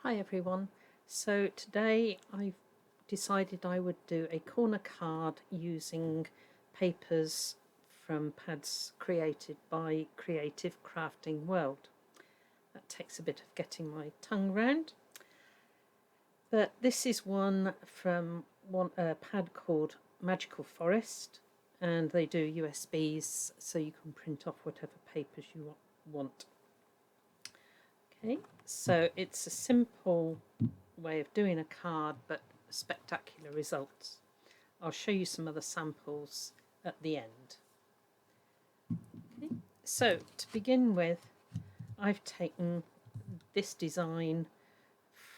Hi everyone. So today I've decided I would do a corner card using papers from pads created by Creative Crafting World. That takes a bit of getting my tongue round. But this is one from a pad called Magical Forest, and they do USBs so you can print off whatever papers you want. Okay, so it's a simple way of doing a card but spectacular results. I'll show you some other samples at the end. Okay, so to begin with, I've taken this design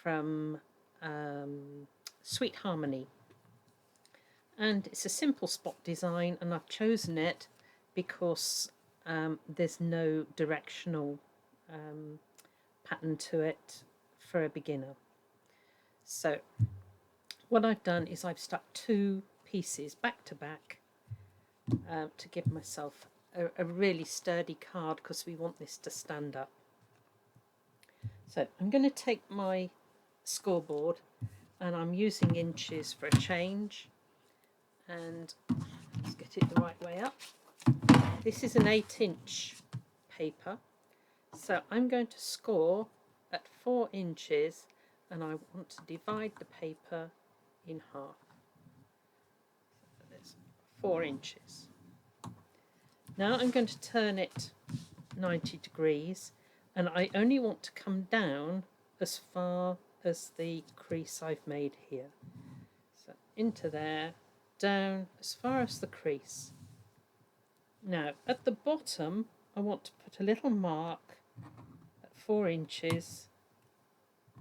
from Sweet Harmony, and it's a simple spot design, and I've chosen it because there's no directional pattern to it for a beginner. So what I've done is I've stuck two pieces back to back to give myself a really sturdy card because we want this to stand up. So I'm going to take my scoreboard, and I'm using inches for a change, and let's get it the right way up. This is an 8-inch paper, so I'm going to score at 4 inches, and I want to divide the paper in half. So there's 4 inches. Now I'm going to turn it 90 degrees, and I only want to come down as far as the crease I've made here. So into there, down as far as the crease. Now at the bottom I want to put a little mark at 4 inches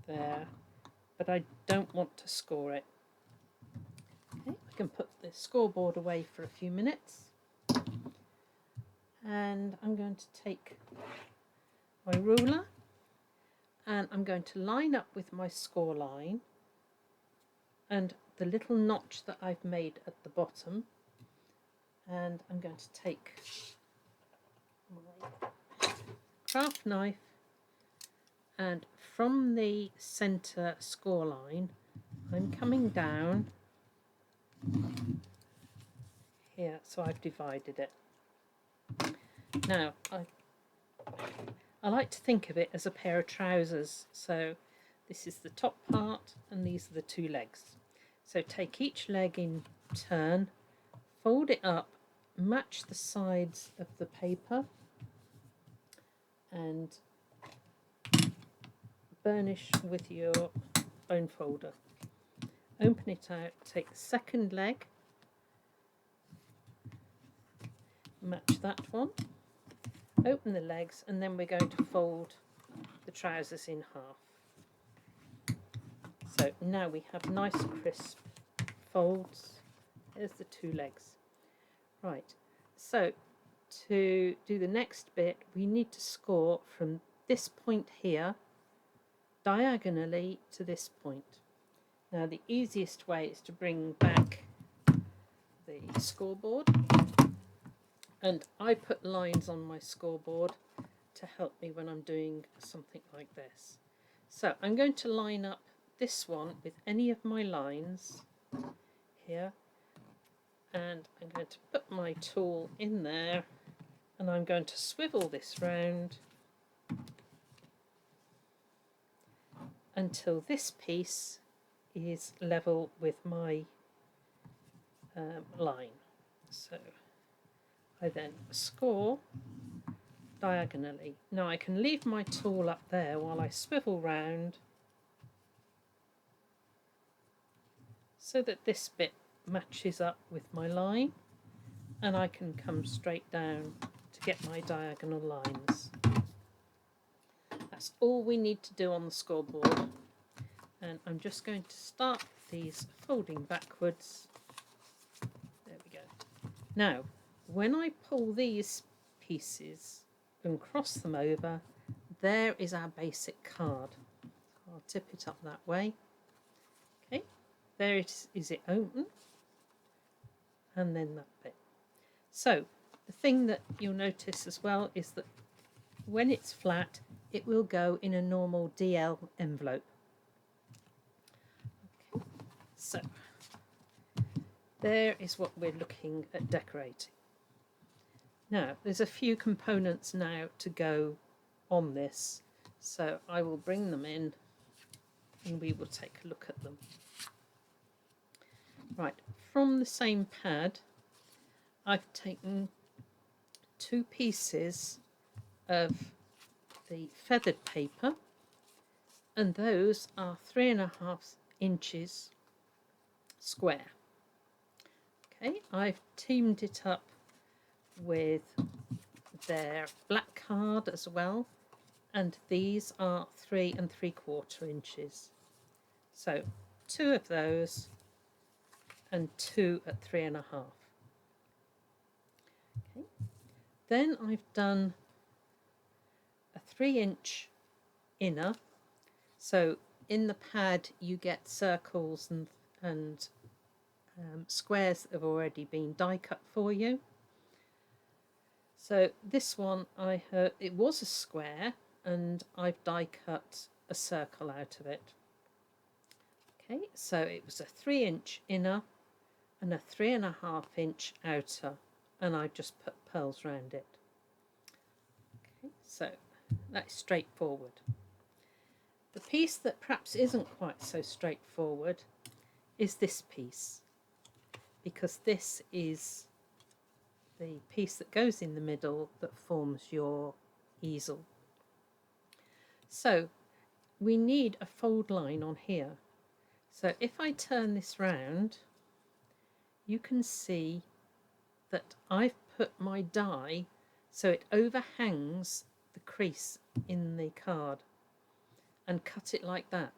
there, but I don't want to score it. Okay, I can put the scoreboard away for a few minutes, and I'm going to take my ruler and I'm going to line up with my score line and the little notch that I've made at the bottom, and I'm going to take my craft knife, and from the center score line I'm coming down here, so I've divided it. Now I like to think of it as a pair of trousers, so this is the top part and these are the two legs. So take each leg in turn, fold it up, match the sides of the paper, and burnish with your bone folder. Open it out, take the second leg, match that one, open the legs, and then we're going to fold the trousers in half. So now we have nice crisp folds. There's the two legs. Right, so to do the next bit we need to score from this point here diagonally to this point. Now the easiest way is to bring back the scoreboard, and I put lines on my scoreboard to help me when I'm doing something like this. So I'm going to line up this one with any of my lines here, and I'm going to put my tool in there, and I'm going to swivel this round until this piece is level with my line. So I then score diagonally. Now I can leave my tool up there while I swivel round so that this bit matches up with my line, and I can come straight down to get my diagonal lines. That's all we need to do on the scoreboard, and I'm just going to start these folding backwards. There we go. Now when I pull these pieces and cross them over, there is our basic card. I'll tip it up that way. Okay, there it is it open, and then that bit. So the thing that you'll notice as well is that when it's flat it will go in a normal DL envelope. So there is what we're looking at decorating. Now there's a few components now to go on this, so I will bring them in and we will take a look at them. Right, from the same pad I've taken 2 pieces of the feathered paper, and those are 3.5 inches square. Okay, I've teamed it up with their black card as well, and these are 3 3/4 inches. So 2 of those and 2 at 3.5. Okay, then I've done a 3-inch inner. So in the pad you get circles and squares that have already been die cut for you. So this one it was a square and I've die cut a circle out of it. Okay, so it was a 3-inch inner and a 3.5-inch outer, and I just put pearls around it. Okay, so that's straightforward. The piece that perhaps isn't quite so straightforward is this piece, because this is the piece that goes in the middle that forms your easel. So we need a fold line on here. So if I turn this round, you can see that I've put my die so it overhangs the crease in the card, and cut it like that,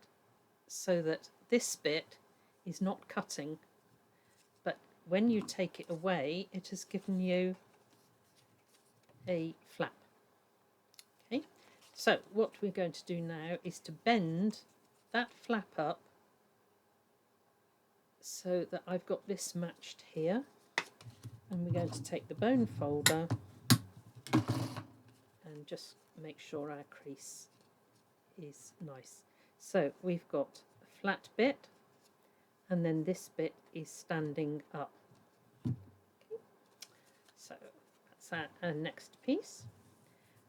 so that this bit is not cutting, but when you take it away it has given you a flap. Okay, so what we're going to do now is to bend that flap up so that I've got this matched here, and we're going to take the bone folder and just make sure our crease is nice. So we've got a flat bit, and then this bit is standing up. Okay. So that's our next piece.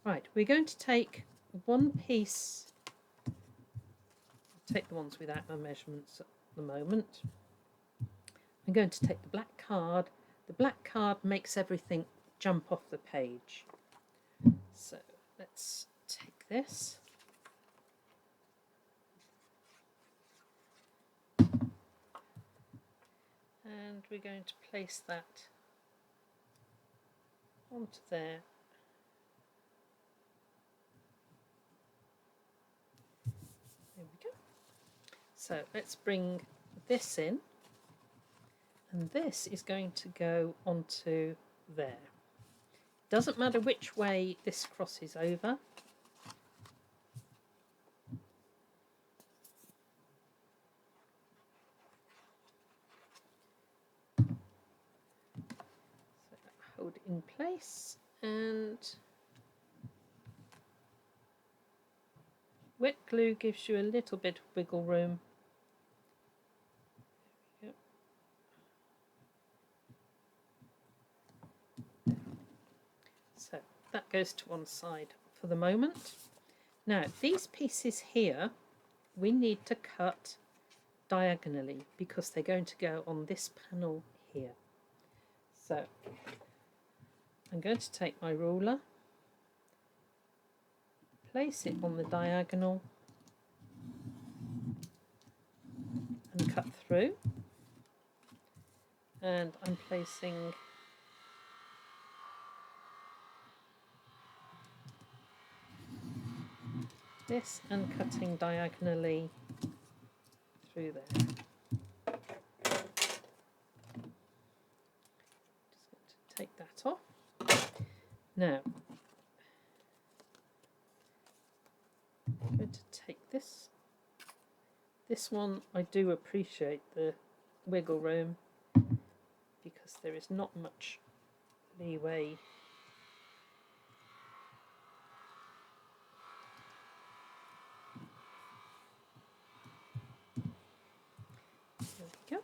Right, we're going to take one piece, I'll take the ones without my measurements at the moment. I'm going to take the black card. The black card makes everything jump off the page. So let's take this. And we're going to place that onto there. There we go. So let's bring this in, and this is going to go onto there. Doesn't matter which way this crosses over. So hold it in place, and wet glue gives you a little bit of wiggle room. So that goes to one side for the moment. Now these pieces here we need to cut diagonally because they're going to go on this panel here. So I'm going to take my ruler, place it on the diagonal and cut through, and I'm placing this and cutting diagonally through there. Just going to take that off. Now I'm going to take this one. I do appreciate the wiggle room because there is not much leeway. There we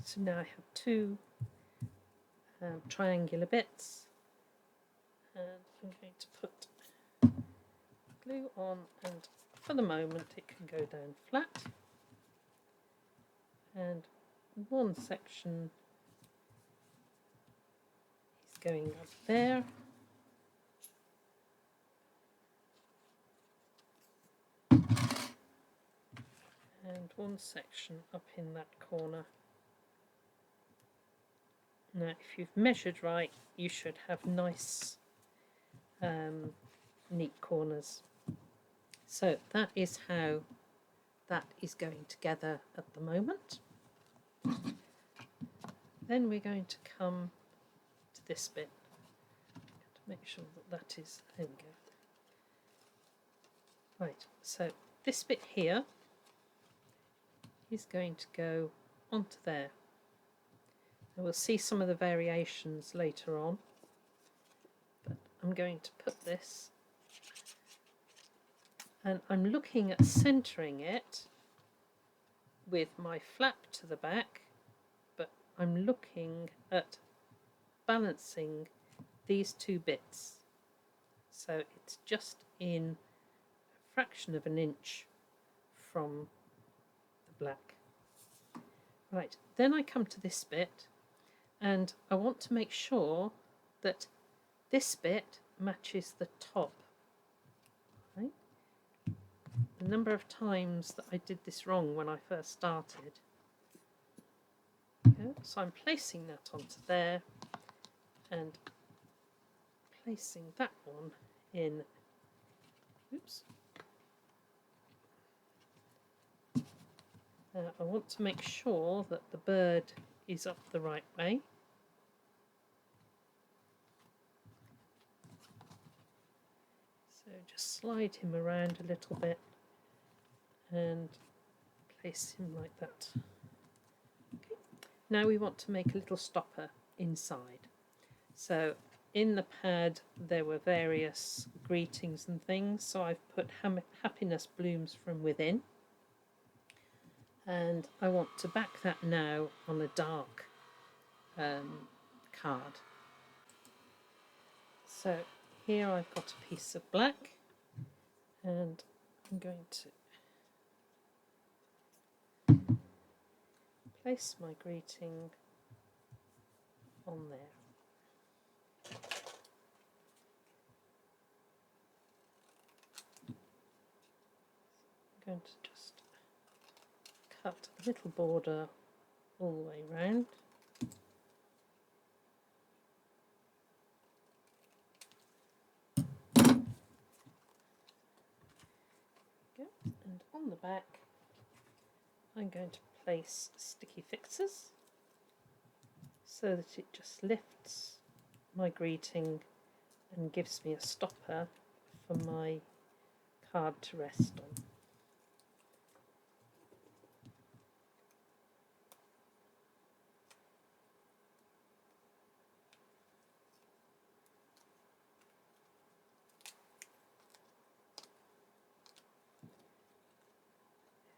So now I have two triangular bits, and I'm going to put glue on, and for the moment it can go down flat, and one section is going up there, and one section up in that corner. Now if you've measured right, you should have nice neat corners. So that is how that is going together at the moment. Then we're going to come to this bit to make sure that that is, there we go. Right, so this bit here is going to go onto there. And we'll see some of the variations later on, but I'm going to put this, and I'm looking at centering it with my flap to the back, but I'm looking at balancing these two bits, so it's just in a fraction of an inch from the black. Right, then I come to this bit, and I want to make sure that this bit matches the top. Right? The number of times that I did this wrong when I first started. Okay, so I'm placing that onto there and placing that one in. Oops. I want to make sure that the bird is up the right way. So just slide him around a little bit and place him like that. Okay. Now we want to make a little stopper inside. So in the pad there were various greetings and things, so I've put happiness blooms from within. And I want to back that now on a dark card. So here I've got a piece of black, and I'm going to place my greeting on there. I'm going to just cut a little border all the way round. And on the back I'm going to place sticky fixes so that it just lifts my greeting and gives me a stopper for my card to rest on.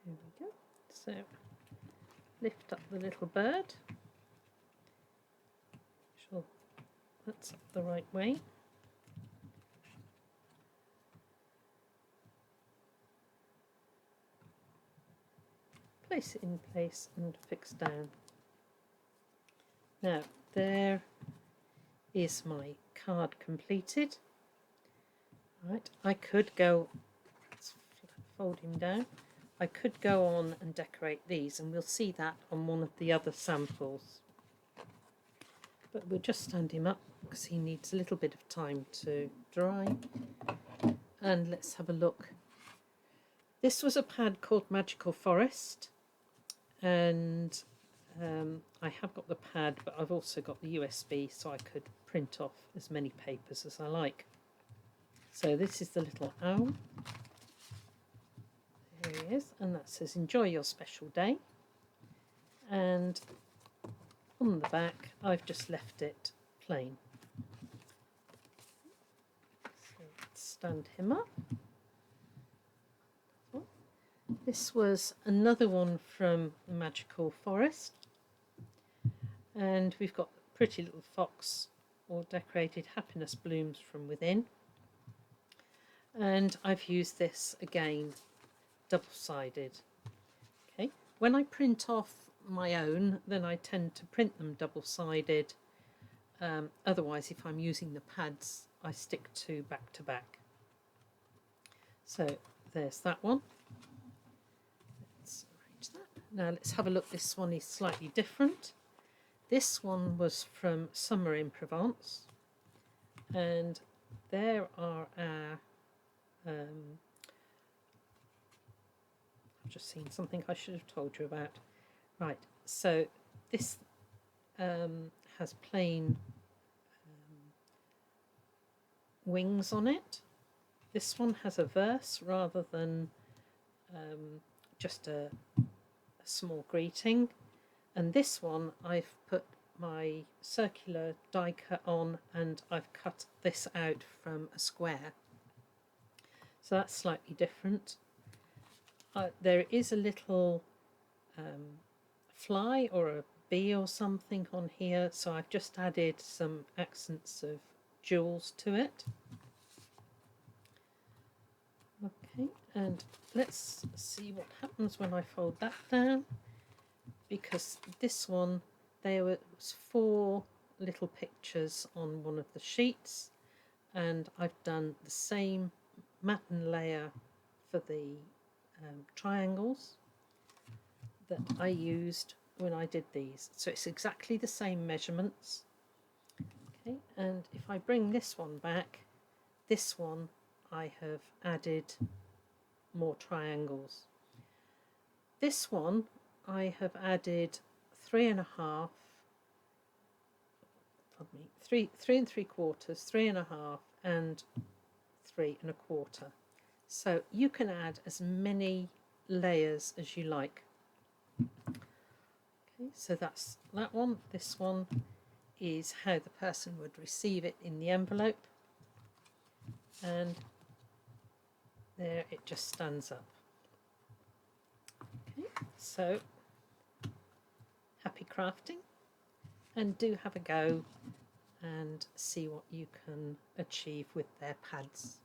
There we go. So lift up the little bird. Sure, that's up the right way. Place it in place and fix down. Now there is my card completed. Right, I could go, let's fold him down. I could go on and decorate these, and we'll see that on one of the other samples. But we'll just stand him up because he needs a little bit of time to dry. And let's have a look. This was a pad called Magical Forest, and I have got the pad, but I've also got the USB, so I could print off as many papers as I like. So this is the little owl. There he is, and that says enjoy your special day. And on the back I've just left it plain. So let's stand him up. This was another one from Magical Forest, And we've got pretty little fox or decorated happiness blooms from within. And I've used this again, double-sided. Okay, when I print off my own, then I tend to print them double-sided. Otherwise, if I'm using the pads, I stick to back. So there's that one. Let's arrange that. Now let's have a look. This one is slightly different. This one was from Summer in Provence, and there are our I've just seen something I should have told you about. Right, so this has plain wings on it. This one has a verse rather than just a small greeting. And this one I've put my circular die cut on, and I've cut this out from a square. So that's slightly different. There is a little fly or a bee or something on here, so I've just added some accents of jewels to it. Okay, and let's see what happens when I fold that down, because this one, there was 4 little pictures on one of the sheets, and I've done the same matten layer for the triangles that I used when I did these. So it's exactly the same measurements. Okay, and if I bring this one back, this one I have added more triangles. This one I have added 3.5, pardon me, 3 3 3/4, 3.5, and 3.25. So you can add as many layers as you like. Okay, so that's that one. This one is how the person would receive it in the envelope, and there it just stands up. Okay, so happy crafting, and do have a go and see what you can achieve with their pads.